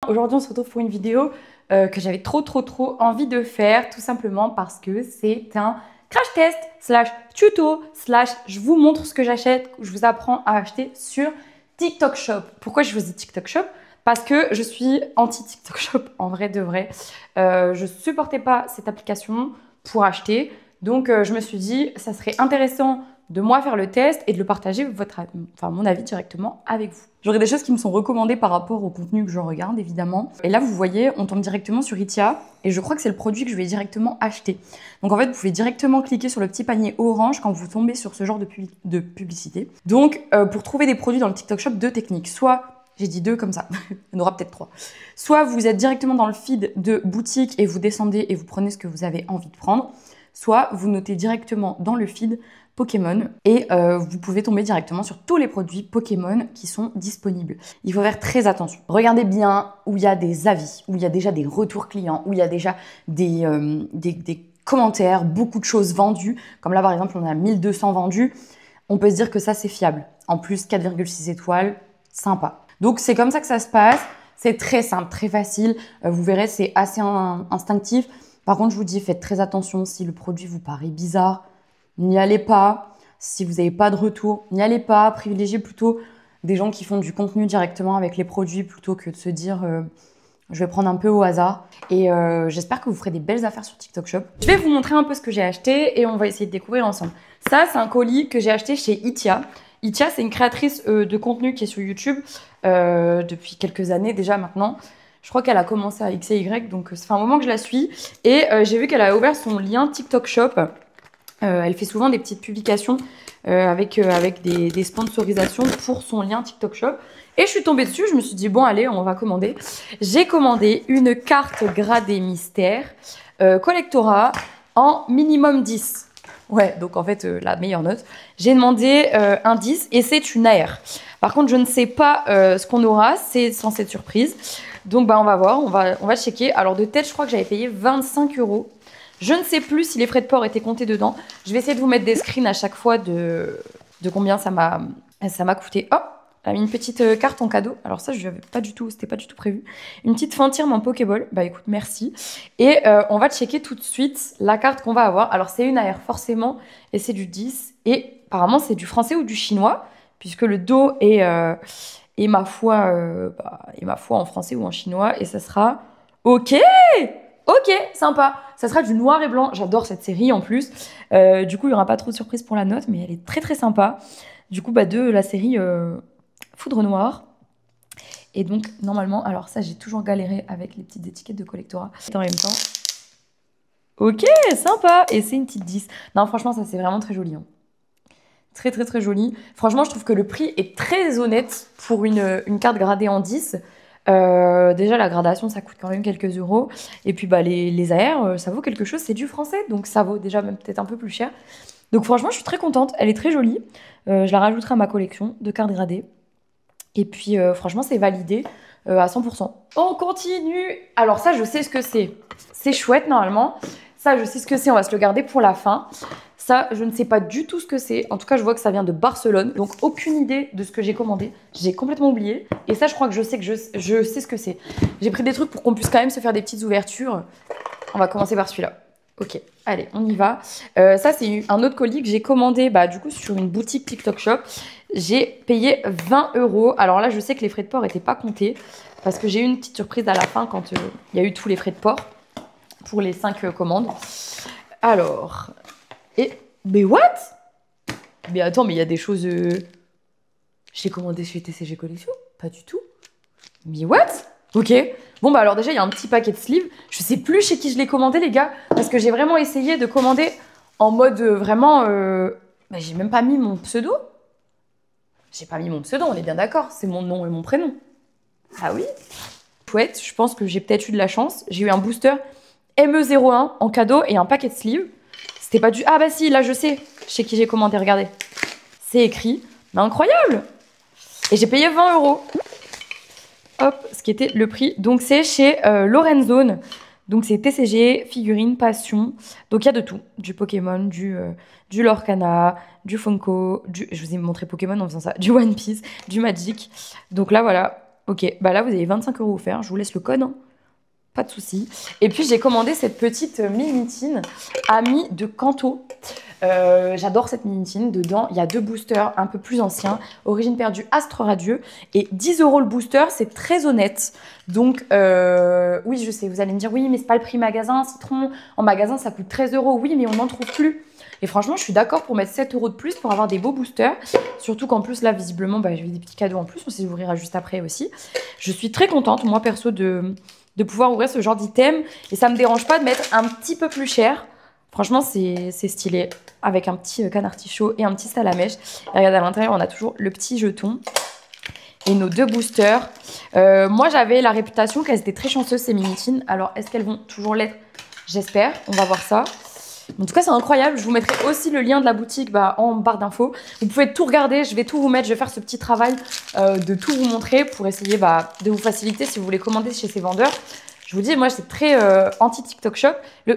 Aujourd'hui on se retrouve pour une vidéo que j'avais trop envie de faire, tout simplement parce que c'est un crash test slash tuto slash je vous montre ce que j'achète, je vous apprends à acheter sur TikTok Shop. Pourquoi je choisis TikTok Shop? Parce que je suis anti TikTok Shop en vrai de vrai. Je supportais pas cette application pour acheter, donc je me suis dit ça serait intéressant de moi faire le test et de le partager mon avis directement avec vous. J'aurai des choses qui me sont recommandées par rapport au contenu que je regarde évidemment. Et là vous voyez, on tombe directement sur Itia et je crois que c'est le produit que je vais directement acheter. Donc en fait vous pouvez directement cliquer sur le petit panier orange quand vous tombez sur ce genre de publicité. Donc pour trouver des produits dans le TikTok Shop, deux techniques. Soit, j'ai dit deux comme ça, il y en aura peut-être trois. Soit vous êtes directement dans le feed de boutique et vous descendez et vous prenez ce que vous avez envie de prendre. Soit vous notez directement dans le feed Pokémon et vous pouvez tomber directement sur tous les produits Pokémon qui sont disponibles. Il faut faire très attention. Regardez bien où il y a des avis, où il y a déjà des retours clients, où il y a déjà des commentaires, beaucoup de choses vendues. Comme là par exemple on a 1200 vendus, on peut se dire que ça c'est fiable. En plus 4,6 étoiles, sympa. Donc c'est comme ça que ça se passe. C'est très simple, très facile. Vous verrez, c'est assez instinctif. Par contre, je vous dis, faites très attention si le produit vous paraît bizarre. N'y allez pas. Si vous n'avez pas de retour, n'y allez pas. Privilégiez plutôt des gens qui font du contenu directement avec les produits plutôt que de se dire je vais prendre un peu au hasard. Et j'espère que vous ferez des belles affaires sur TikTok Shop. Je vais vous montrer un peu ce que j'ai acheté et on va essayer de découvrir ensemble. Ça, c'est un colis que j'ai acheté chez Itia. Itia, c'est une créatrice de contenu qui est sur YouTube depuis quelques années déjà maintenant. Je crois qu'elle a commencé à X et Y, donc ça fait un moment que je la suis. Et j'ai vu qu'elle a ouvert son lien TikTok Shop. Elle fait souvent des petites publications avec des sponsorisations pour son lien TikTok Shop. Et je suis tombée dessus, je me suis dit, bon allez, on va commander. J'ai commandé une carte gradée mystère Collectora en minimum 10. Ouais, donc en fait, la meilleure note. J'ai demandé un 10 et c'est une AR. Par contre, je ne sais pas ce qu'on aura, c'est censé être surprise. Donc bah on va voir, on va checker. Alors de tête, je crois que j'avais payé 25 €. Je ne sais plus si les frais de port étaient comptés dedans. Je vais essayer de vous mettre des screens à chaque fois de combien ça m'a coûté. Oh, elle a mis une petite carte en cadeau. Alors ça, je n'avais pas du tout, c'était pas du tout prévu. Une petite Fantirme en Pokéball. Bah écoute, merci. Et on va checker tout de suite la carte qu'on va avoir. Alors c'est une AR forcément et c'est du 10. Et apparemment c'est du français ou du chinois puisque le dos est ma foi en français ou en chinois et ça sera ok. Ok, sympa. Ça sera du noir et blanc. J'adore cette série en plus. Du coup, il n'y aura pas trop de surprises pour la note, mais elle est très sympa. Du coup, de la série Foudre Noire. Et donc, normalement, alors ça, j'ai toujours galéré avec les petites étiquettes de Collectora. En même temps. Ok, sympa. Et c'est une petite 10. Non, franchement, ça, c'est vraiment très joli. Hein. Très joli. Franchement, je trouve que le prix est très honnête pour une carte gradée en 10. Déjà la gradation ça coûte quand même quelques euros et puis les AR ça vaut quelque chose, c'est du français donc ça vaut déjà même peut-être un peu plus cher, donc franchement je suis très contente, elle est très jolie, je la rajouterai à ma collection de cartes gradées et puis franchement c'est validé à 100%. On continue. Alors ça je sais ce que c'est chouette normalement, ça je sais ce que c'est, on va se le garder pour la fin. Ça, je ne sais pas du tout ce que c'est. En tout cas, je vois que ça vient de Barcelone. Donc, aucune idée de ce que j'ai commandé. J'ai complètement oublié. Et ça, je crois que je sais ce que c'est. J'ai pris des trucs pour qu'on puisse quand même se faire des petites ouvertures. On va commencer par celui-là. Ok, allez, on y va. Ça, c'est un autre colis que j'ai commandé du coup, sur une boutique TikTok Shop. J'ai payé 20 €. Alors là, je sais que les frais de port n'étaient pas comptés. Parce que j'ai eu une petite surprise à la fin quand il y a eu tous les frais de port pour les 5 commandes. Alors... Mais what? Mais attends, mais il y a des choses... J'ai commandé chez TCG Collection? Pas du tout. Mais what? Ok. Bon, alors déjà, il y a un petit paquet de sleeves. Je sais plus chez qui je l'ai commandé, les gars. Parce que j'ai vraiment essayé de commander en mode vraiment... j'ai même pas mis mon pseudo. J'ai pas mis mon pseudo, on est bien d'accord. C'est mon nom et mon prénom. Ah oui? Chouette, je pense que j'ai peut-être eu de la chance. J'ai eu un booster ME01 en cadeau et un paquet de sleeves. C'était pas du... Ah bah si, là je sais chez qui j'ai commandé, regardez. C'est écrit. Mais incroyable! Et j'ai payé 20 €. Hop, ce qui était le prix. Donc c'est chez Lorenzone. Donc c'est TCG, figurines, passion. Donc il y a de tout. Du Pokémon, du Lorcana, du Funko, je vous ai montré Pokémon en faisant ça, du One Piece, du Magic. Donc là voilà, Ok, bah là, vous avez 25 € offerts. Je vous laisse le code, hein. Pas de souci. Et puis, j'ai commandé cette petite mini-tine amie de Kanto. J'adore cette mini-tine. Dedans, il y a 2 boosters un peu plus anciens. Origine perdue, Astre radieux. Et 10 € le booster, c'est très honnête. Donc, oui, je sais, vous allez me dire, oui, mais c'est pas le prix magasin. Citron, en magasin, ça coûte 13 €. Oui, mais on n'en trouve plus. Et franchement, je suis d'accord pour mettre 7 € de plus pour avoir des beaux boosters. Surtout qu'en plus, là, visiblement, bah, j'ai eu des petits cadeaux en plus. On s'ouvrira juste après aussi. Je suis très contente, moi, perso, de pouvoir ouvrir ce genre d'item. Et ça me dérange pas de mettre un petit peu plus cher. Franchement, c'est stylé. Avec un petit canard artichaut et un petit salamèche. Et regardez, à l'intérieur, on a toujours le petit jeton. Et nos 2 boosters. Moi, j'avais la réputation qu'elles étaient très chanceuses, ces mini-tines. Alors, est-ce qu'elles vont toujours l'être? J'espère. On va voir ça. En tout cas, c'est incroyable. Je vous mettrai aussi le lien de la boutique en barre d'infos. Vous pouvez tout regarder. Je vais tout vous mettre. Je vais faire ce petit travail de tout vous montrer pour essayer de vous faciliter si vous voulez commander chez ces vendeurs. Je vous dis, moi, c'est très anti-TikTok Shop.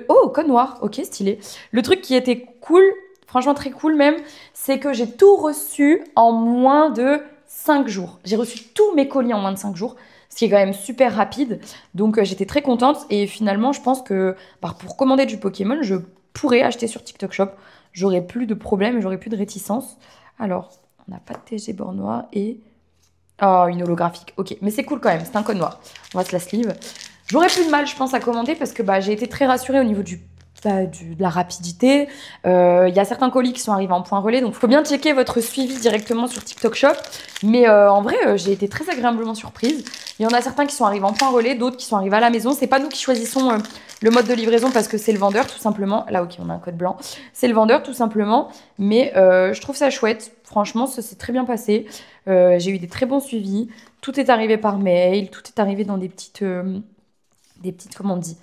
Oh, code noir. Ok, stylé. Le truc qui était cool, franchement très cool même, c'est que j'ai tout reçu en moins de 5 jours. J'ai reçu tous mes colis en moins de 5 jours. Ce qui est quand même super rapide. Donc, j'étais très contente. Et finalement, je pense que pour commander du Pokémon, je pourrais acheter sur TikTok Shop. J'aurais plus de problèmes et j'aurais plus de réticence. Alors, on n'a pas de TG bord noir et... Oh, une holographique. Ok, mais c'est cool quand même. C'est un code noir. On va se la sleeve. J'aurais plus de mal, je pense, à commander parce que j'ai été très rassurée au niveau de la rapidité. Il y a certains colis qui sont arrivés en point relais, donc il faut bien checker votre suivi directement sur TikTok Shop. Mais en vrai, j'ai été très agréablement surprise. Il y en a certains qui sont arrivés en point relais, d'autres qui sont arrivés à la maison. C'est pas nous qui choisissons le mode de livraison parce que c'est le vendeur, tout simplement. Là, ok, on a un code blanc. C'est le vendeur, tout simplement. Mais je trouve ça chouette. Franchement, ça s'est très bien passé. J'ai eu des très bons suivis. Tout est arrivé par mail. Tout est arrivé dans des petites comment on dit,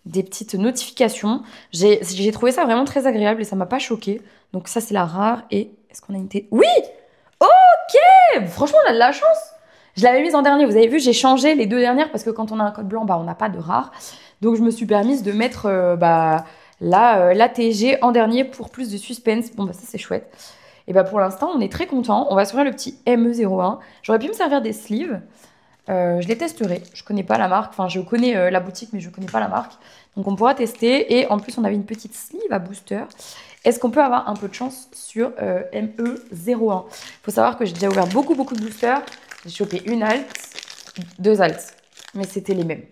des petites notifications. J'ai trouvé ça vraiment très agréable et ça m'a pas choqué. Donc ça, c'est la rare. Et est-ce qu'on a une Oui. Ok. Franchement, on a de la chance. Je l'avais mise en dernier. Vous avez vu, j'ai changé les 2 dernières parce que quand on a un code blanc, on n'a pas de rare. Donc je me suis permise de mettre la TG en dernier pour plus de suspense. Bon, ça, c'est chouette. Et pour l'instant, on est très content. On va s'ouvrir le petit ME01. J'aurais pu me servir des sleeves. Je les testerai. Je connais pas la marque. Enfin, je connais la boutique, mais je connais pas la marque. Donc, on pourra tester. Et en plus, on avait une petite sleeve à booster. Est-ce qu'on peut avoir un peu de chance sur ME01? Il faut savoir que j'ai déjà ouvert beaucoup de boosters. J'ai chopé une halte, 2 haltes. Mais c'était les mêmes.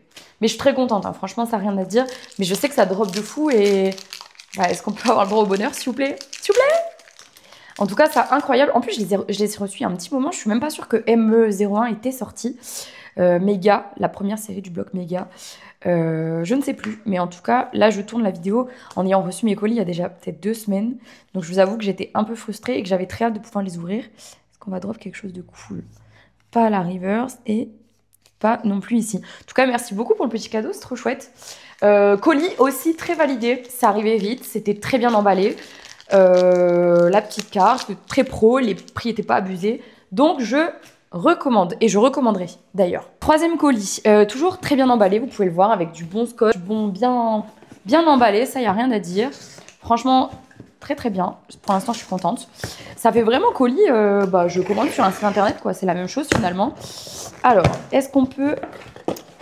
Mais je suis très contente. Hein. Franchement, ça n'a rien à dire. Mais je sais que ça drop de fou. Et est-ce qu'on peut avoir le droit au bonheur, s'il vous plaît? S'il vous plaît? En tout cas, c'est incroyable. En plus, je les ai reçus il y a un petit moment. Je suis même pas sûre que ME01 était sorti. Méga, la première série du bloc Méga. Je ne sais plus. Mais en tout cas, là, je tourne la vidéo en ayant reçu mes colis il y a déjà peut-être 2 semaines. Donc, je vous avoue que j'étais un peu frustrée et que j'avais très hâte de pouvoir les ouvrir. Est-ce qu'on va drop quelque chose de cool? Pas à la reverse et pas non plus ici. En tout cas, merci beaucoup pour le petit cadeau. C'est trop chouette. Colis aussi très validé. Ça arrivait vite. C'était très bien emballé. La petite carte, très pro, les prix n'étaient pas abusés. Donc, je recommande et je recommanderai d'ailleurs. 3e colis, toujours très bien emballé, vous pouvez le voir, avec du bon scotch, bien emballé, ça, il n'y a rien à dire. Franchement, très bien. Pour l'instant, je suis contente. Ça fait vraiment colis, je commande sur un site internet, quoi. C'est la même chose finalement. Alors, est-ce qu'on peut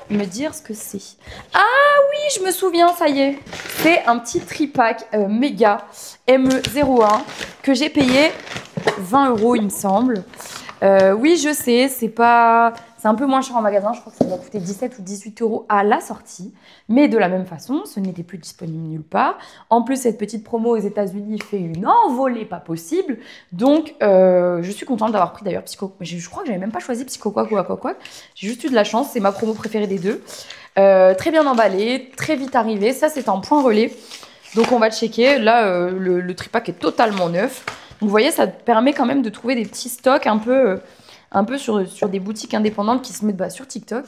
me dire ce que c'est? Ah oui, je me souviens, ça y est. C'est un petit tripack méga ME01 que j'ai payé 20 €, il me semble. Oui, je sais, c'est un peu moins cher en magasin. Je crois que ça va coûter 17 ou 18 € à la sortie. Mais de la même façon, ce n'était plus disponible nulle part. En plus, cette petite promo aux États-Unis fait une envolée pas possible. Donc, je suis contente d'avoir pris d'ailleurs Psycho. Je crois que j'avais même pas choisi Psycho Quack ou Aqua Quack. J'ai juste eu de la chance. C'est ma promo préférée des 2. Très bien emballé, très vite arrivé. Ça, c'est en point relais. Donc, on va checker. Là, le tripack est totalement neuf. Donc, vous voyez, ça permet quand même de trouver des petits stocks un peu sur des boutiques indépendantes qui se mettent sur TikTok.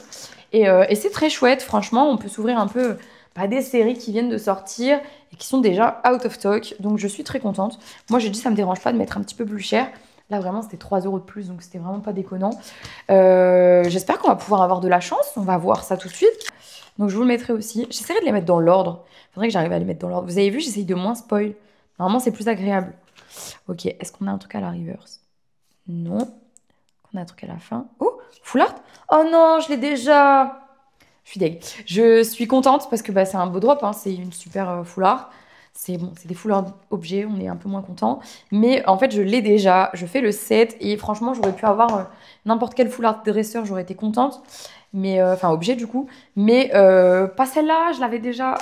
Et c'est très chouette, franchement. On peut s'ouvrir un peu des séries qui viennent de sortir et qui sont déjà out of stock. Donc, je suis très contente. Moi, j'ai dit, ça me dérange pas de mettre un petit peu plus cher. Là, vraiment, c'était 3 € de plus, donc c'était vraiment pas déconnant. J'espère qu'on va pouvoir avoir de la chance. On va voir ça tout de suite. Donc, je vous le mettrai aussi. J'essaierai de les mettre dans l'ordre. Il faudrait que j'arrive à les mettre dans l'ordre. Vous avez vu, j'essaye de moins spoil. Normalement, c'est plus agréable. Ok, est-ce qu'on a un truc à la reverse? Non. On a un truc à la fin. Oh, Full art. Oh non, je l'ai déjà. Je suis deg. Je suis contente parce que bah, c'est un beau drop, hein, c'est une super full art. C'est bon, c'est des full art objets, on est un peu moins content. Mais en fait, je l'ai déjà, je fais le set et franchement, j'aurais pu avoir n'importe quel full art dresseur, j'aurais été contente. Mais enfin, objet du coup. Mais pas celle-là, je l'avais déjà.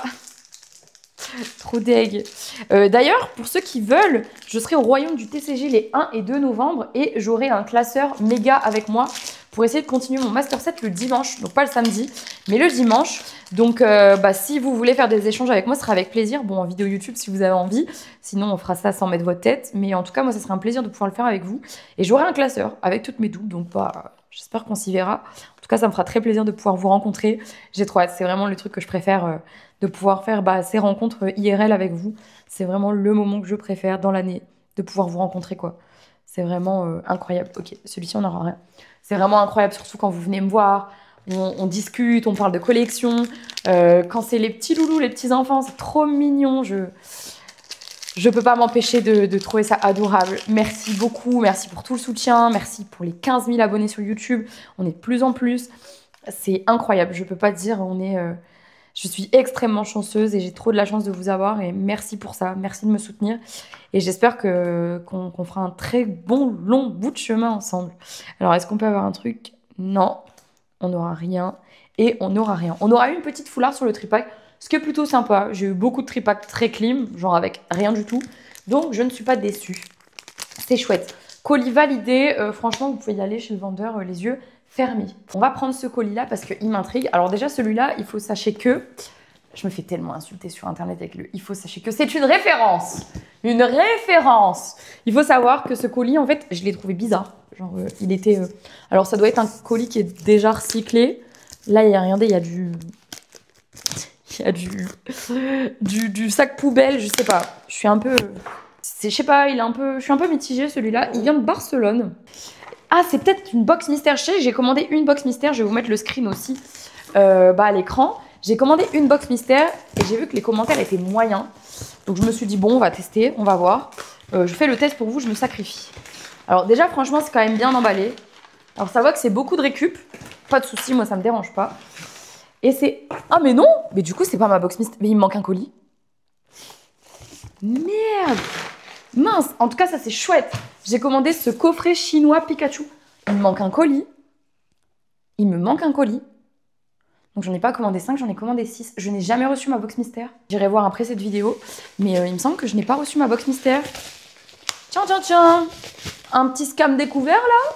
Trop deg. D'ailleurs, pour ceux qui veulent, je serai au Royaume du TCG les 1 et 2 novembre et j'aurai un classeur méga avec moi pour essayer de continuer mon Master 7 le dimanche. Donc pas le samedi, mais le dimanche. Donc bah, si vous voulez faire des échanges avec moi, ce sera avec plaisir. Bon, en vidéo YouTube si vous avez envie. Sinon, on fera ça sans mettre votre tête. Mais en tout cas, moi, ça serait un plaisir de pouvoir le faire avec vous. Et j'aurai un classeur avec toutes mes doubles. Donc bah, j'espère qu'on s'y verra. En tout cas, ça me fera très plaisir de pouvoir vous rencontrer. J'ai trop hâte. C'est vraiment le truc que je préfère. De pouvoir faire bah, ces rencontres IRL avec vous. C'est vraiment le moment que je préfère dans l'année, de pouvoir vous rencontrer, quoi. C'est vraiment incroyable. Ok, celui-ci, on n'aura rien. C'est vraiment incroyable, surtout quand vous venez me voir, on discute, on parle de collection. Quand c'est les petits loulous, les petits enfants, c'est trop mignon. Je peux pas m'empêcher de trouver ça adorable. Merci beaucoup, merci pour tout le soutien, merci pour les 15 000 abonnés sur YouTube. On est de plus en plus. C'est incroyable, je peux pas dire, je suis extrêmement chanceuse et j'ai trop de la chance de vous avoir et merci pour ça, merci de me soutenir et j'espère qu'on fera un très bon long bout de chemin ensemble. Alors est-ce qu'on peut avoir un truc? Non, on n'aura rien et on n'aura rien. On aura eu une petite foulard sur le tripack, ce qui est plutôt sympa. J'ai eu beaucoup de tripacks très clean, genre avec rien du tout, donc je ne suis pas déçue. C'est chouette. Colis validé, franchement vous pouvez y aller chez le vendeur les yeux fermé. On va prendre ce colis-là parce qu'il m'intrigue. Alors déjà, celui-là, il faut sachez que... Je me fais tellement insulter sur Internet avec le « il faut sachez que ». C'est une référence. Une référence. Il faut savoir que ce colis, en fait, je l'ai trouvé bizarre. Genre, il était... Alors, ça doit être un colis qui est déjà recyclé. Là, il n'y a rien, il y a du... Il y a du sac poubelle, je sais pas. Je suis un peu... Je sais pas, il est un peu... Je suis un peu mitigée, celui-là. Il vient de Barcelone. Ah, c'est peut-être une box mystère. J'ai commandé une box mystère. Je vais vous mettre le screen aussi à l'écran. J'ai commandé une box mystère et j'ai vu que les commentaires étaient moyens. Donc je me suis dit, bon, on va tester, on va voir. Je fais le test pour vous, je me sacrifie. Alors déjà, franchement, c'est quand même bien emballé. Alors ça voit que c'est beaucoup de récup. Pas de souci, moi, ça me dérange pas. Et c'est... Ah, mais non! Mais du coup, c'est pas ma box mystère. Mais il me manque un colis. Merde! Mince! En tout cas, ça, c'est chouette. J'ai commandé ce coffret chinois Pikachu. Il me manque un colis. Il me manque un colis. Donc, j'en ai pas commandé 5, j'en ai commandé 6. Je n'ai jamais reçu ma box mystère. J'irai voir après cette vidéo. Mais il me semble que je n'ai pas reçu ma box mystère. Tiens, tiens, tiens! Un petit scam découvert, là?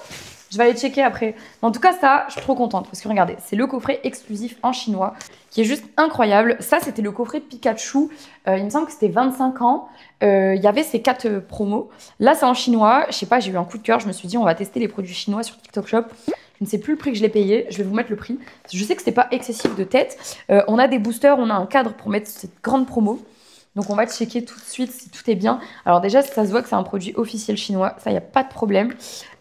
Je vais aller checker après. Mais en tout cas, ça, je suis trop contente. Parce que regardez, c'est le coffret exclusif en chinois qui est juste incroyable. Ça, c'était le coffret Pikachu. Il me semble que c'était 25 ans. Il y avait ces 4 promos. Là, c'est en chinois. Je sais pas, j'ai eu un coup de cœur. Je me suis dit, on va tester les produits chinois sur TikTok Shop. Je ne sais plus le prix que je l'ai payé. Je vais vous mettre le prix. Je sais que c'est pas excessif de tête. On a des boosters, on a un cadre pour mettre cette grande promo. Donc, on va checker tout de suite si tout est bien. Alors déjà, ça se voit que c'est un produit officiel chinois. Ça, il n'y a pas de problème.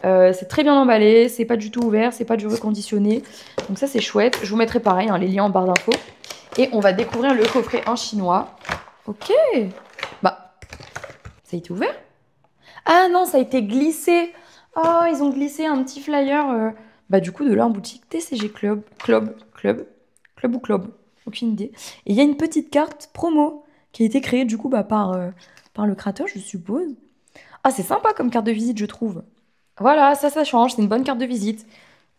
C'est très bien emballé. C'est pas du tout ouvert. C'est pas du reconditionné. Donc ça, c'est chouette. Je vous mettrai pareil, hein, les liens en barre d'infos. Et on va découvrir le coffret en chinois. Ok. Bah, ça a été ouvert? Ah non, ça a été glissé. Oh, ils ont glissé un petit flyer bah, du coup, de leur boutique TCG Club. Club ou Club. Aucune idée. Et il y a une petite carte promo qui a été créée du coup bah, par le créateur, je suppose. Ah, c'est sympa comme carte de visite, je trouve. Voilà, ça change, c'est une bonne carte de visite.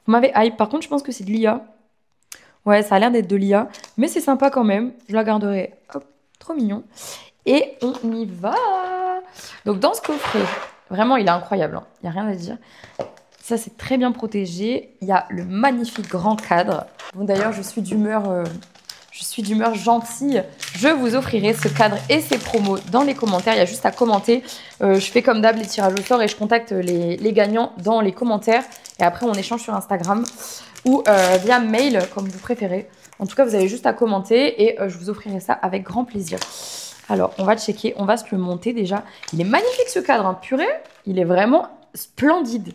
Vous m'avez hype. Par contre, je pense que c'est de l'IA. Ouais, ça a l'air d'être de l'IA, mais c'est sympa quand même. Je la garderai. Hop, trop mignon. Et on y va. Donc, dans ce coffret, vraiment, il est incroyable. Hein. Il n'y a rien à dire. Ça, c'est très bien protégé. Il y a le magnifique grand cadre. Bon, d'ailleurs, je suis d'humeur gentille. Je vous offrirai ce cadre et ces promos dans les commentaires. Il y a juste à commenter. Je fais comme d'hab les tirages au sort et je contacte les gagnants dans les commentaires. Et après, on échange sur Instagram ou via mail, comme vous préférez. En tout cas, vous avez juste à commenter et je vous offrirai ça avec grand plaisir. Alors, on va checker. On va se le monter déjà. Il est magnifique ce cadre, hein. Purée, il est vraiment splendide.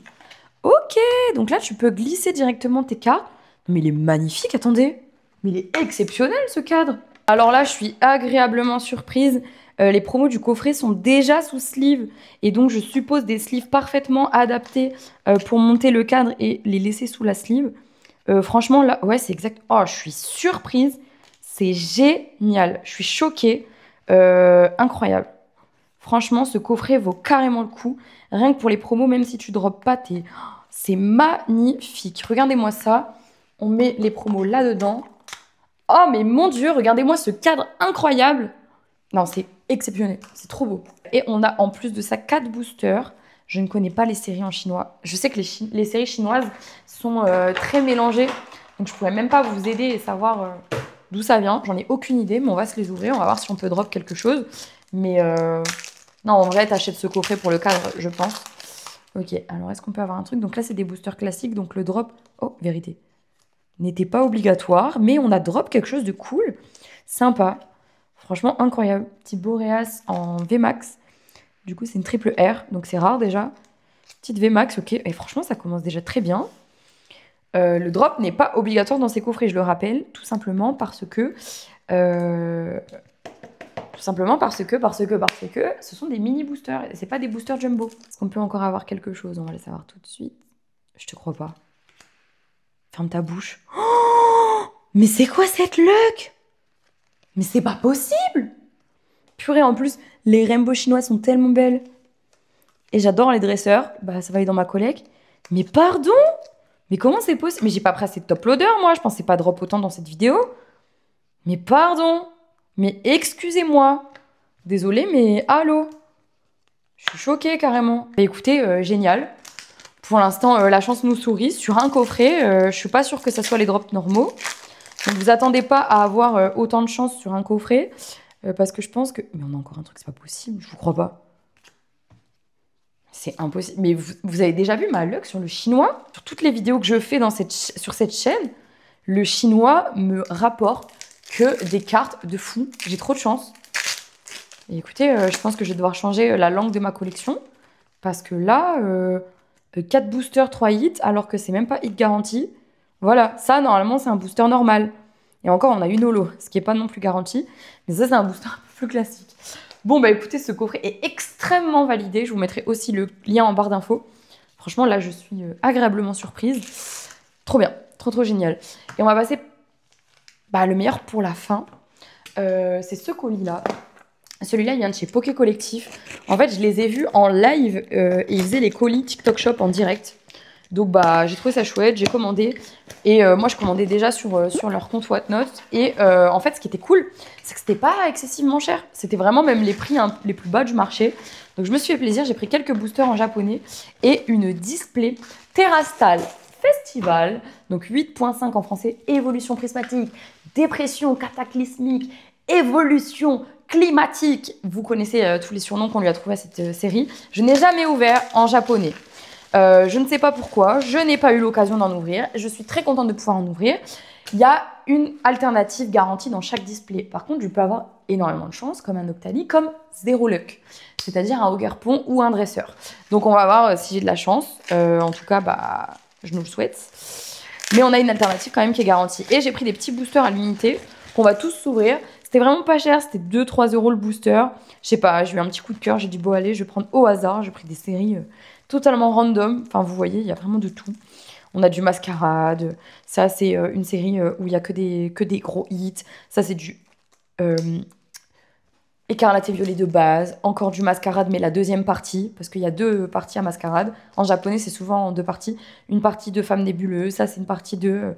Ok, donc là, tu peux glisser directement tes cartes. Mais il est magnifique, attendez. Mais il est exceptionnel, ce cadre. Alors là, je suis agréablement surprise. Les promos du coffret sont déjà sous sleeve. Et donc, je suppose des sleeves parfaitement adaptés pour monter le cadre et les laisser sous la sleeve. Franchement, là, ouais, c'est exact. Oh, je suis surprise. C'est génial. Je suis choquée. Incroyable. Franchement, ce coffret vaut carrément le coup. Rien que pour les promos, même si tu drops pas, c'est magnifique. Regardez-moi ça. On met les promos là-dedans. Oh, mais mon Dieu, regardez-moi ce cadre incroyable. Non, c'est exceptionnel. C'est trop beau. Et on a en plus de ça 4 boosters. Je ne connais pas les séries en chinois. Je sais que les séries chinoises sont très mélangées. Donc, je pourrais même pas vous aider et savoir d'où ça vient. J'en ai aucune idée, mais on va se les ouvrir. On va voir si on peut drop quelque chose. Mais non, en vrai, t'achètes ce coffret pour le cadre, je pense. Ok, alors est-ce qu'on peut avoir un truc? Donc là, c'est des boosters classiques. Donc le drop, oh, vérité, n'était pas obligatoire. Mais on a drop quelque chose de cool. Sympa. Franchement, incroyable. Petit Boreas en VMAX. Du coup, c'est une triple R. Donc c'est rare déjà. Petite VMAX, ok. Et franchement, ça commence déjà très bien. Le drop n'est pas obligatoire dans ces coffrets, je le rappelle. Tout simplement parce que... ce sont des mini boosters et c'est pas des boosters jumbo. Est-ce qu'on peut encore avoir quelque chose? On va le savoir tout de suite. Je te crois pas. Ferme ta bouche. Oh, mais c'est quoi cette luck? Mais c'est pas possible! Purée, en plus, les rainbows chinois sont tellement belles. Et j'adore les dresseurs. Bah, ça va aller dans ma collecte. Mais pardon? Mais comment c'est possible? Mais j'ai pas pris assez de top loader, moi. Je pensais pas drop autant dans cette vidéo. Mais pardon? Mais excusez-moi. Désolée, mais allô? Je suis choquée carrément. Bah, écoutez, génial. Pour l'instant, la chance nous sourit. Sur un coffret, je suis pas sûre que ça soit les drops normaux. Donc vous attendez pas à avoir autant de chance sur un coffret. Parce que je pense que... Mais on a encore un truc, c'est pas possible. Je vous crois pas. C'est impossible. Mais vous avez déjà vu ma luck sur le chinois? Sur toutes les vidéos que je fais sur cette chaîne, le chinois me rapporte que des cartes de fou. J'ai trop de chance. Et écoutez, je pense que je vais devoir changer la langue de ma collection. Parce que là, 4 boosters, 3 hits, alors que c'est même pas hit garanti. Voilà, ça, normalement, c'est un booster normal. Et encore, on a une holo, ce qui n'est pas non plus garanti. Mais ça, c'est un booster un peu plus classique. Bon, bah écoutez, ce coffret est extrêmement validé. Je vous mettrai aussi le lien en barre d'infos. Franchement, là, je suis agréablement surprise. Trop bien, trop génial. Et on va passer le meilleur pour la fin. C'est ce colis-là. Celui-là, il vient de chez Poké Collectif. En fait, je les ai vus en live et ils faisaient les colis TikTok Shop en direct. Donc, j'ai trouvé ça chouette, j'ai commandé. Et moi, je commandais déjà sur leur compte Whatnot. Et en fait, ce qui était cool, c'est que c'était pas excessivement cher. C'était vraiment même les prix les plus bas du marché. Donc, je me suis fait plaisir. J'ai pris quelques boosters en japonais et une display Terrastal Festival. Donc, 8.5 en français. Évolution prismatique, dépression cataclysmique, évolution climatique. Vous connaissez tous les surnoms qu'on lui a trouvés à cette série. Je n'ai jamais ouvert en japonais. Je ne sais pas pourquoi, je n'ai pas eu l'occasion d'en ouvrir. Je suis très contente de pouvoir en ouvrir. Il y a une alternative garantie dans chaque display. Par contre, je peux avoir énormément de chance, comme un Octali, comme zéro luck. C'est-à-dire un Ogerpon ou un dresseur. Donc on va voir si j'ai de la chance. En tout cas, je nous le souhaite. Mais on a une alternative quand même qui est garantie. Et j'ai pris des petits boosters à l'unité qu'on va tous s'ouvrir. C'était vraiment pas cher, c'était 2-3 € le booster. Je sais pas, j'ai eu un petit coup de cœur, j'ai dit bon allez, je vais prendre au hasard. J'ai pris des séries totalement random. Enfin, vous voyez, il y a vraiment de tout. On a du Mascarade. Ça, c'est une série où il n'y a que des gros hits. Ça, c'est du Écarlate et Violet de base. Encore du Mascarade, mais la deuxième partie. Parce qu'il y a 2 parties à Mascarade. En japonais, c'est souvent en 2 parties. Une partie de Femme nébuleuse. Ça, c'est une partie de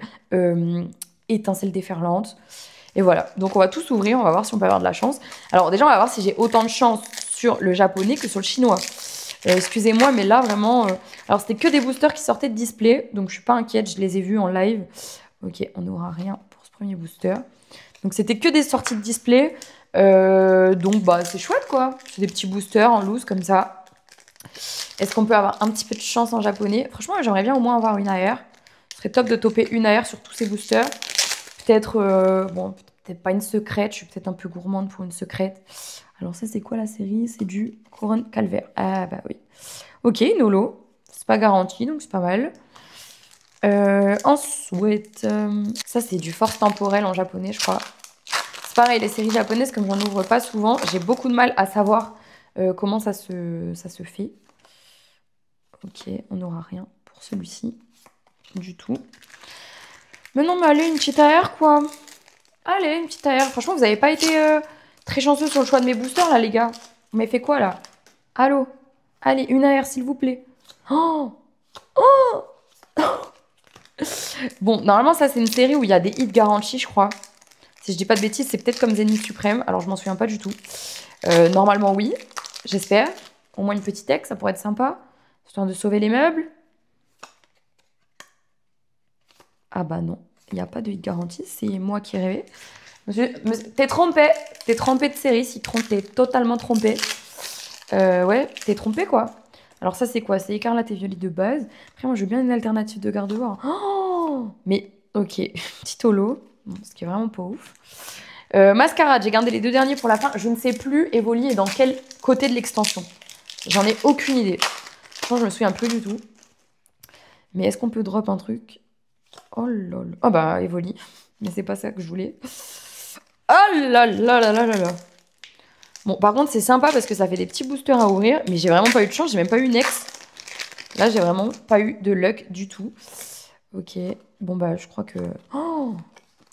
Étincelle déferlante. Et voilà. Donc, on va tous ouvrir. On va voir si on peut avoir de la chance. Alors, déjà, on va voir si j'ai autant de chance sur le japonais que sur le chinois. Excusez-moi, mais là, vraiment... Alors, c'était que des boosters qui sortaient de display. Donc, je suis pas inquiète. Je les ai vus en live. Ok, on n'aura rien pour ce premier booster. Donc, c'était que des sorties de display. Donc, c'est chouette, quoi. C'est des petits boosters en loose, comme ça. Est-ce qu'on peut avoir un petit peu de chance en japonais? Franchement, j'aimerais bien au moins avoir une AR. Ce serait top de toper une AR sur tous ces boosters. Peut-être... peut-être pas une secrète. Je suis peut-être un peu gourmande pour une secrète. Alors ça, c'est quoi la série? C'est du Couronne Calvaire. Ah bah oui. Ok, Nolo. C'est pas garanti, donc c'est pas mal. Ensuite, ça c'est du Force temporelle en japonais, je crois. C'est Pareil, les séries japonaises, comme j'en ouvre pas souvent, j'ai beaucoup de mal à savoir comment ça se fait. Ok, on n'aura rien pour celui-ci. Du tout. Mais non, mais allez, une petite AR, quoi. Allez, une petite AR. Franchement, vous n'avez pas été très chanceux sur le choix de mes boosters, là, les gars. Vous m'avez fait quoi, là? Allô? Allez, une AR, s'il vous plaît. Oh! Oh! Bon, normalement, ça, c'est une série où il y a des hits garantis, je crois. Si je dis pas de bêtises, c'est peut-être comme Zénith Suprême. Alors, je m'en souviens pas du tout. Normalement, oui. J'espère. Au moins une petite ex, ça pourrait être sympa. Histoire de sauver les meubles. Ah bah non, il n'y a pas de hit garantie. C'est moi qui rêvais. T'es trompé. T'es trompé de série. Si t'es totalement trompé. Ouais, t'es trompé, quoi. Alors ça, c'est quoi? C'est écarlate et violet de base. Après, moi, je veux bien une alternative de garde-voix. Oh, mais, ok. Petit holo. Bon, ce qui est vraiment pas ouf. Mascarade, j'ai gardé les 2 derniers pour la fin. Je ne sais plus Evoli est dans quel côté de l'extension. J'en ai aucune idée. Franchement, je me souviens plus du tout. Mais est-ce qu'on peut drop un truc? Oh lol. Oh bah, Evoli. Mais c'est pas ça que je voulais. Oh là là là là là là. Bon, par contre, c'est sympa parce que ça fait des petits boosters à ouvrir. Mais j'ai vraiment pas eu de chance. J'ai même pas eu une ex. Là, j'ai vraiment pas eu de luck du tout. Ok. Bon, bah, je crois que... Oh,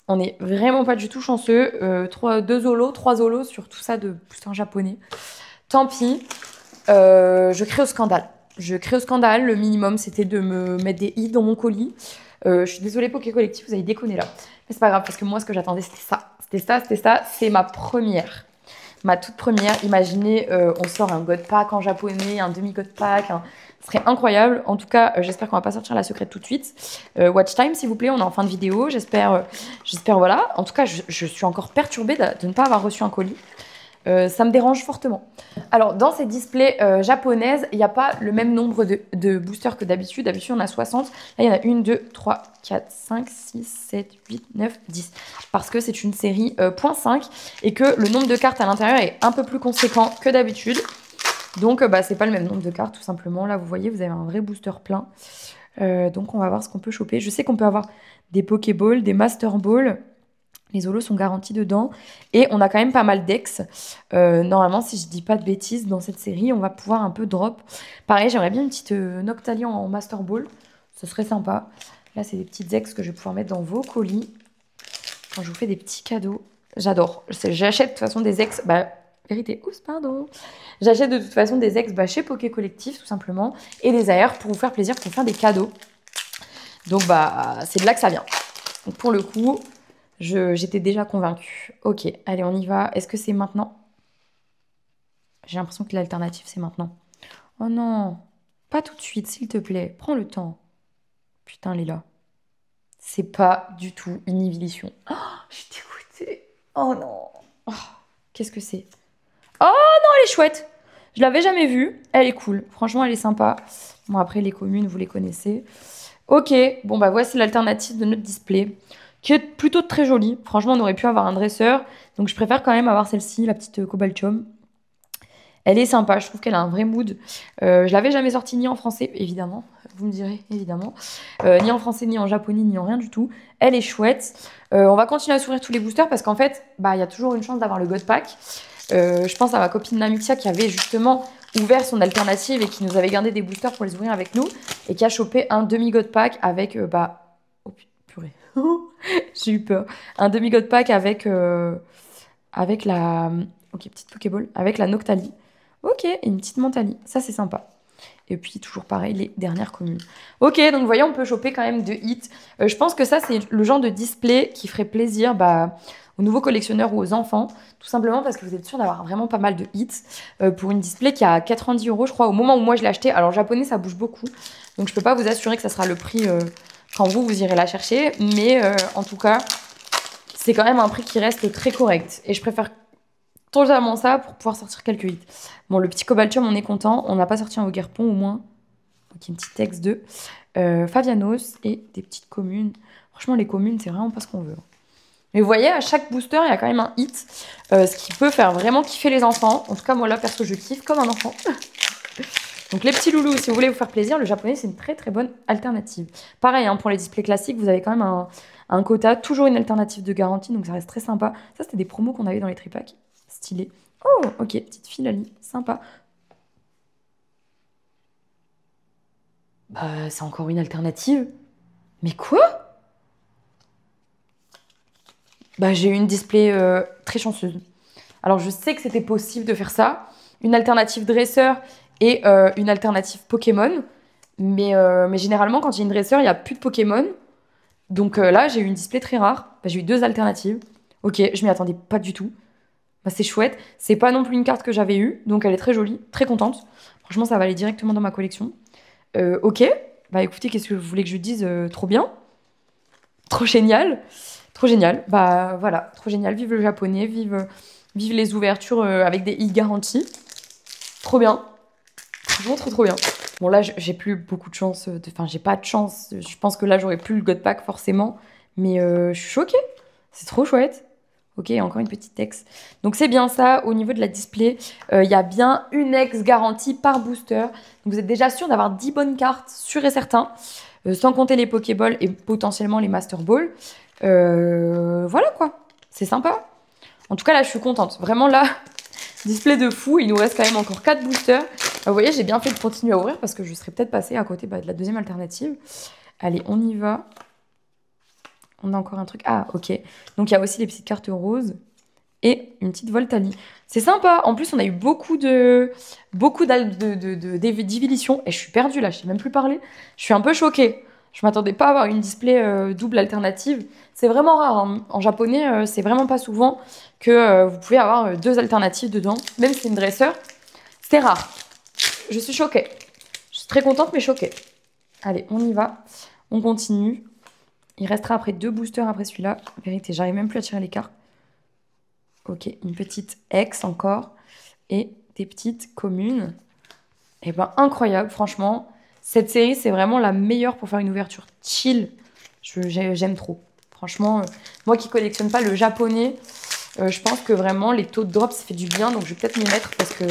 on est vraiment pas du tout chanceux. 2 zolos, 3 zolos sur tout ça de boosters japonais. Tant pis. Je crée au scandale. Je crée au scandale. Le minimum, c'était de me mettre des i dans mon colis. Je suis désolée, Poké Collectif, vous avez déconné là. Mais c'est pas grave, parce que moi, ce que j'attendais, c'était ça. C'était ça, c'était ça. C'est ma première. Ma toute première. Imaginez, on sort un God Pack en japonais, un demi-God Pack. Ce serait incroyable. En tout cas, j'espère qu'on va pas sortir la secrète tout de suite. Watch time, s'il vous plaît. On est en fin de vidéo. J'espère, voilà. En tout cas, je suis encore perturbée de ne pas avoir reçu un colis. Ça me dérange fortement. Alors, dans ces displays japonaises, il n'y a pas le même nombre de boosters que d'habitude. D'habitude, on a 60. Là, il y en a 1, 2, 3, 4, 5, 6, 7, 8, 9, 10. Parce que c'est une série .5 et que le nombre de cartes à l'intérieur est un peu plus conséquent que d'habitude. Donc, c'est pas le même nombre de cartes, tout simplement. Là, vous voyez, vous avez un vrai booster plein. Donc, on va voir ce qu'on peut choper. Je sais qu'on peut avoir des Pokéballs, des Master Balls. Les holos sont garantis dedans. Et on a quand même pas mal d'ex. Normalement, si je dis pas de bêtises, dans cette série, on va pouvoir un peu drop. Pareil, j'aimerais bien une petite Noctali en Master Ball. Ce serait sympa. Là, c'est des petites ex que je vais pouvoir mettre dans vos colis. Quand je vous fais des petits cadeaux. J'adore. J'achète de toute façon des ex... vérité, oups, pardon. J'achète de toute façon des ex chez Poké Collectif, tout simplement. Et des AR pour vous faire plaisir, pour faire des cadeaux. Donc, c'est de là que ça vient. Donc, pour le coup... J'étais déjà convaincue. Ok, allez, on y va. Est-ce que c'est maintenant? J'ai l'impression que l'alternative, c'est maintenant. Oh non, pas tout de suite, s'il te plaît. Prends le temps. Putain, Léla. C'est pas du tout une ébullition. Oh, je suis dégoûtée. Oh non. Oh, qu'est-ce que c'est? Oh non, elle est chouette. Je l'avais jamais vue. Elle est cool. Franchement, elle est sympa. Bon, après, les communes, vous les connaissez. Ok, bon, voici l'alternative de notre display. Qui est plutôt très jolie. Franchement, on aurait pu avoir un dresseur. Donc, je préfère quand même avoir celle-ci, la petite Cobaltium. Elle est sympa. Je trouve qu'elle a un vrai mood. Je l'avais jamais sortie ni en français, évidemment. Vous me direz, évidemment. Ni en français, ni en japonais, ni en rien du tout. Elle est chouette. On va continuer à s'ouvrir tous les boosters parce qu'en fait, il y a toujours une chance d'avoir le God Pack. Je pense à ma copine Namixia qui avait justement ouvert son alternative et qui nous avait gardé des boosters pour les ouvrir avec nous. Et qui a chopé un demi-God Pack avec... oh, purée. J'ai eu peur. Un demi-God Pack avec la... Ok, petite Pokéball. Avec la Noctali. Ok, et une petite Mentali. Ça, c'est sympa. Et puis, toujours pareil, les dernières communes. Ok, donc vous voyez, on peut choper quand même 2 hits. Je pense que ça, c'est le genre de display qui ferait plaisir aux nouveaux collectionneurs ou aux enfants. Tout simplement parce que vous êtes sûr d'avoir vraiment pas mal de hits. Pour une display qui a 90 €, je crois, au moment où moi je l'ai acheté. Alors, japonais, ça bouge beaucoup. Donc, je peux pas vous assurer que ça sera le prix... quand vous irez la chercher. Mais en tout cas, c'est quand même un prix qui reste très correct. Et je préfère totalement ça pour pouvoir sortir quelques hits. Bon, le petit Cobaltium, on est content. On n'a pas sorti un Ogerpon au moins. Donc, une petite texte de Favianos et des petites communes. Franchement, les communes, c'est vraiment pas ce qu'on veut. Mais vous voyez, à chaque booster, il y a quand même un hit. Ce qui peut faire vraiment kiffer les enfants. En tout cas, moi là, perso, je kiffe comme un enfant. Donc les petits loulous, si vous voulez vous faire plaisir, le japonais c'est une très très bonne alternative. Pareil, pour les displays classiques, vous avez quand même un quota, toujours une alternative de garantie, donc ça reste très sympa. Ça, c'était des promos qu'on avait dans les tripacks. Stylé. Oh, ok, petite fille, Lali, sympa. Bah, c'est encore une alternative. Mais quoi? Bah, j'ai eu une display très chanceuse. Alors, je sais que c'était possible de faire ça. Une alternative dresseur et une alternative Pokémon. Mais généralement, quand il y a une dresseur, il n'y a plus de Pokémon. Donc là, j'ai eu une display très rare. Bah, j'ai eu 2 alternatives. Ok, je m'y attendais pas du tout. Bah, c'est chouette. C'est pas non plus une carte que j'avais eue. Donc elle est très jolie, très contente. Franchement, ça va aller directement dans ma collection. Ok. Bah écoutez, qu'est-ce que vous voulez que je dise? Trop bien. Trop génial. Trop génial. Bah voilà, trop génial. Vive le japonais, vive les ouvertures avec des e-garanties. Trop bien. Franchement, trop bien. Bon là, j'ai plus beaucoup de chance. Enfin, j'ai pas de chance. Je pense que là, j'aurais plus le God Pack forcément. Mais je suis choquée. C'est trop chouette. Ok, encore une petite ex. Donc c'est bien ça. Au niveau de la display, il y a bien une ex garantie par booster. Donc vous êtes déjà sûr d'avoir 10 bonnes cartes, sûr et certain. Sans compter les Pokéballs et potentiellement les Master Balls. Voilà quoi. C'est sympa. En tout cas, là, je suis contente. Vraiment, là, display de fou. Il nous reste quand même encore 4 boosters. Vous voyez, j'ai bien fait de continuer à ouvrir parce que je serais peut-être passée à côté de la deuxième alternative. Allez, on y va. On a encore un truc. Ah, ok. Donc, il y a aussi les petites cartes roses et une petite Voltali. C'est sympa. En plus, on a eu beaucoup d'évolutions. Et je suis perdue là, je sais même plus parler. Je suis un peu choquée. Je m'attendais pas à avoir une display double alternative. C'est vraiment rare. Hein. En japonais, c'est vraiment pas souvent que vous pouvez avoir 2 alternatives dedans. Même si c'est une dresseur, c'est rare. Je suis choquée. Je suis très contente, mais choquée. Allez, on y va. On continue. Il restera après 2 boosters après celui-là. En vérité, j'arrive même plus à tirer les cartes. Ok, une petite ex encore. Et des petites communes. Et ben incroyable, franchement. Cette série, c'est vraiment la meilleure pour faire une ouverture chill. J'aime trop. Franchement, moi qui collectionne pas le japonais, je pense que vraiment les taux de drop, ça fait du bien. Donc je vais peut-être m'y mettre parce que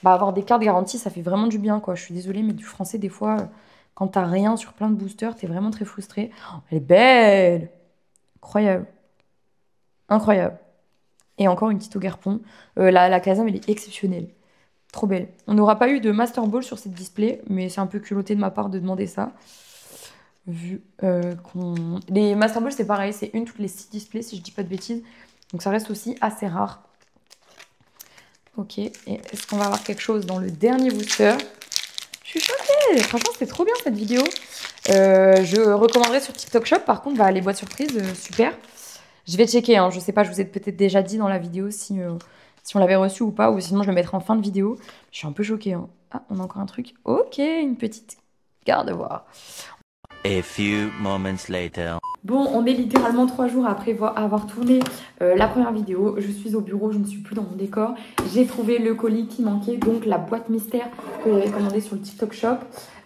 avoir des cartes garanties, ça fait vraiment du bien, quoi. Je suis désolée, mais du français, des fois, quand t'as rien sur plein de boosters, t'es vraiment très frustré. Oh, elle est belle! Incroyable. Incroyable. Et encore une petite Ogerpon. La Kazam, elle est exceptionnelle. Trop belle. On n'aura pas eu de Master Ball sur cette display, mais c'est un peu culotté de ma part de demander ça. Vu qu'on... Les Master Ball, c'est pareil, c'est une toutes les 6 displays, si je dis pas de bêtises. Donc ça reste aussi assez rare. Ok, et est-ce qu'on va avoir quelque chose dans le dernier booster? Je suis choquée. Franchement, c'était trop bien cette vidéo. Je recommanderais sur TikTok Shop. Par contre, les boîtes surprises, super. Je vais checker. Hein. Je sais pas, je vous ai peut-être déjà dit dans la vidéo si on l'avait reçu ou pas. Ou sinon, je le mettrai en fin de vidéo. Je suis un peu choquée. Hein. Ah, on a encore un truc. Ok, une petite garde à voir. A few moments later. Bon, on est littéralement 3 jours après avoir tourné la première vidéo. Je suis au bureau, je ne suis plus dans mon décor. J'ai trouvé le colis qui manquait, donc la boîte mystère que j'avais commandée sur le TikTok Shop.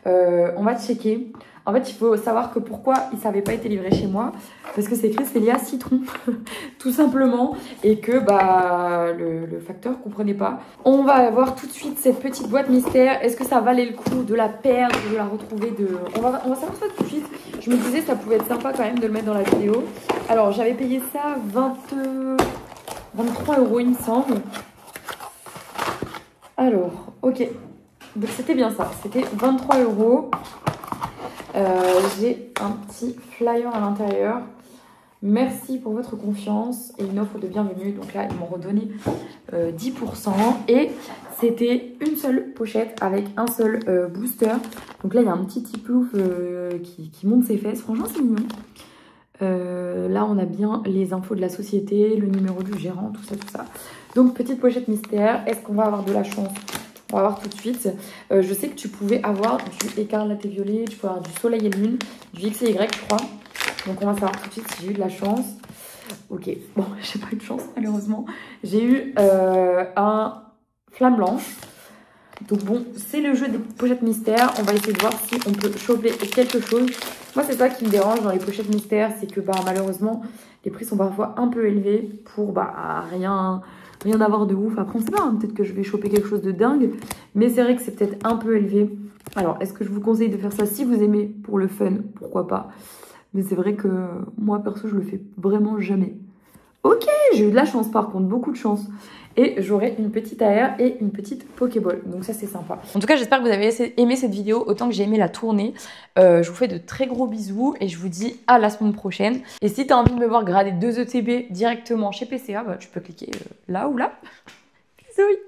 On va checker. En fait, il faut savoir que pourquoi il ne savait pas été livré chez moi. Parce que c'est écrit Célia Citron, tout simplement. Et que le facteur ne comprenait pas. On va voir tout de suite cette petite boîte mystère. Est-ce que ça valait le coup de la perdre, de la retrouver On va savoir ça tout de suite. Je me disais ça pouvait être sympa quand même de le mettre dans la vidéo. Alors, j'avais payé ça 23 € il me semble. Alors, ok. Donc c'était bien ça. C'était 23 €. J'ai un petit flyer à l'intérieur. Merci pour votre confiance et une offre de bienvenue. Donc là, ils m'ont redonné 10%. Et c'était une seule pochette avec un seul booster. Donc là, il y a un petit tiplouf qui monte ses fesses. Franchement, c'est mignon. Là, on a bien les infos de la société, le numéro du gérant, tout ça, tout ça. Donc, petite pochette mystère. Est-ce qu'on va avoir de la chance? On va voir tout de suite. Je sais que tu pouvais avoir du écarlate et violet, tu peux avoir du soleil et lune, du X et Y, je crois. Donc, on va savoir tout de suite si j'ai eu de la chance. Ok, bon, j'ai pas eu de chance, malheureusement. J'ai eu un flamme blanche. Donc bon, c'est le jeu des pochettes mystères. On va essayer de voir si on peut choper quelque chose. Moi, c'est ça qui me dérange dans les pochettes mystères. C'est que malheureusement, les prix sont parfois un peu élevés pour rien avoir de ouf. Après, on sait pas, hein, peut-être que je vais choper quelque chose de dingue. Mais c'est vrai que c'est peut-être un peu élevé. Alors, est-ce que je vous conseille de faire ça si vous aimez pour le fun? Pourquoi pas? Mais c'est vrai que moi, perso, je le fais vraiment jamais. Ok, j'ai eu de la chance par contre, beaucoup de chance. Et j'aurai une petite AR et une petite Pokéball. Donc ça, c'est sympa. En tout cas, j'espère que vous avez aimé cette vidéo autant que j'ai aimé la tournée. Je vous fais de très gros bisous et je vous dis à la semaine prochaine. Et si tu as envie de me voir grader 2 ETB directement chez PCA, bah, tu peux cliquer là ou là. Bisous.